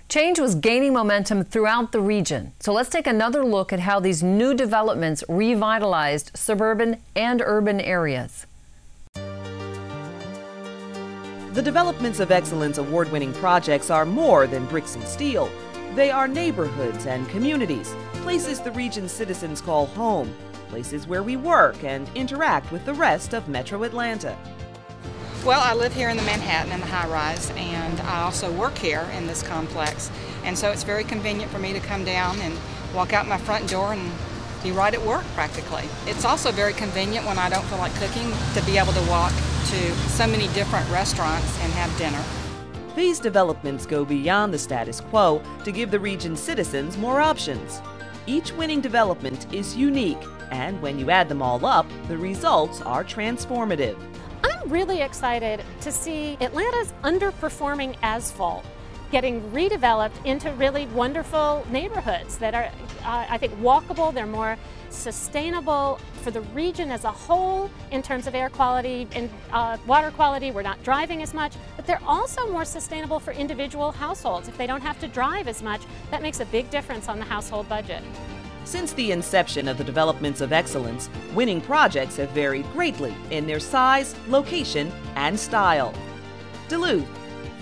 Change was gaining momentum throughout the region. So let's take another look at how these new developments revitalized suburban and urban areas. The Developments of Excellence award-winning projects are more than bricks and steel. They are neighborhoods and communities, places the region's citizens call home, places where we work and interact with the rest of Metro Atlanta. Well, I live here in the Manhattan in the high-rise, and I also work here in this complex. And so it's very convenient for me to come down and walk out my front door and be right at work practically. It's also very convenient when I don't feel like cooking to be able to walk to so many different restaurants and have dinner. These developments go beyond the status quo to give the region's citizens more options. Each winning development is unique, and when you add them all up, the results are transformative. I'm really excited to see Atlanta's underperforming asphalt getting redeveloped into really wonderful neighborhoods that are, I think, walkable. They're more sustainable for the region as a whole in terms of air quality and water quality. We're not driving as much, but they're also more sustainable for individual households. If they don't have to drive as much, that makes a big difference on the household budget. Since the inception of the Developments of Excellence, winning projects have varied greatly in their size, location, and style. Duluth,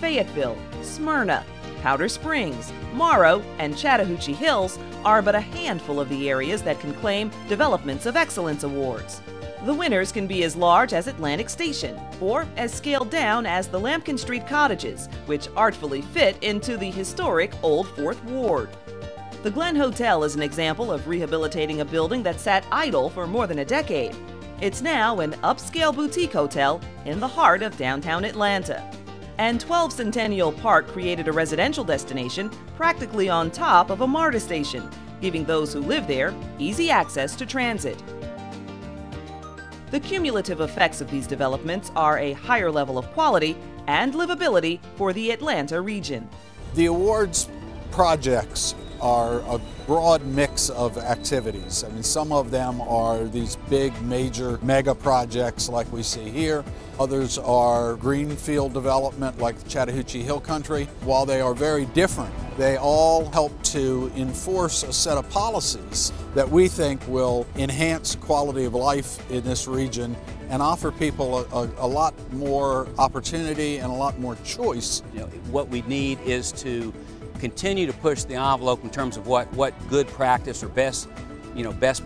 Fayetteville, Smyrna, Powder Springs, Morrow, and Chattahoochee Hills are but a handful of the areas that can claim Developments of Excellence awards. The winners can be as large as Atlantic Station or as scaled down as the Lampkin Street cottages, which artfully fit into the historic Old Fourth Ward. The Glen Hotel is an example of rehabilitating a building that sat idle for more than a decade. It's now an upscale boutique hotel in the heart of downtown Atlanta. And 12 Centennial Park created a residential destination practically on top of a MARTA station, giving those who live there easy access to transit. The cumulative effects of these developments are a higher level of quality and livability for the Atlanta region. The awards projects are a broad mix of activities. I mean, some of them are these big, major mega projects like we see here. Others are greenfield development like the Chattahoochee Hill Country. While they are very different, they all help to enforce a set of policies that we think will enhance quality of life in this region and offer people a lot more opportunity and a lot more choice. What we need is to continue to push the envelope in terms of what good practice or best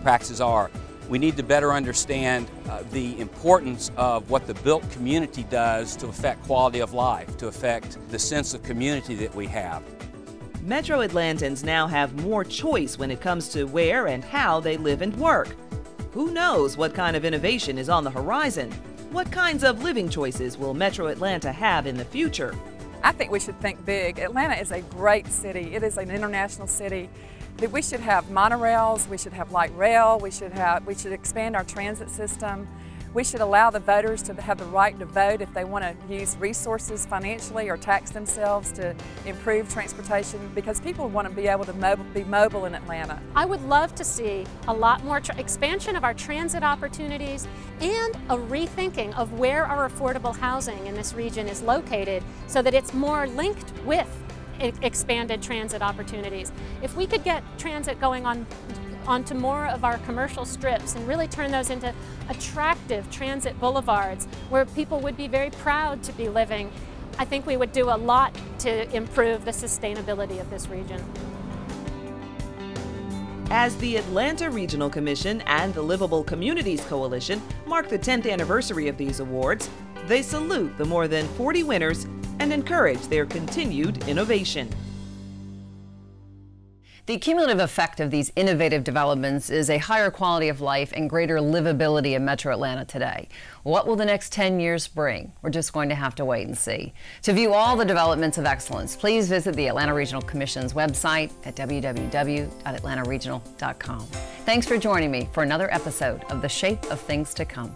practices are. We need to better understand the importance of what the built community does to affect quality of life, to affect the sense of community that we have. Metro Atlantans now have more choice when it comes to where and how they live and work. Who knows what kind of innovation is on the horizon? What kinds of living choices will Metro Atlanta have in the future? I think we should think big. Atlanta is a great city. It is an international city. That we should have monorails, we should have light rail, we should expand our transit system. We should allow the voters to have the right to vote if they want to use resources financially or tax themselves to improve transportation, because people want to be able to be mobile in Atlanta. I would love to see a lot more expansion of our transit opportunities and a rethinking of where our affordable housing in this region is located so that it's more linked with expanded transit opportunities. If we could get transit going onto more of our commercial strips and really turn those into attractive transit boulevards where people would be very proud to be living, I think we would do a lot to improve the sustainability of this region. As the Atlanta Regional Commission and the Livable Communities Coalition mark the 10th anniversary of these awards, they salute the more than 40 winners and encourage their continued innovation. The cumulative effect of these innovative developments is a higher quality of life and greater livability in Metro Atlanta today. What will the next 10 years bring? We're just going to have to wait and see. To view all the developments of excellence, please visit the Atlanta Regional Commission's website at www.atlantaregional.com. Thanks for joining me for another episode of The Shape of Things to Come.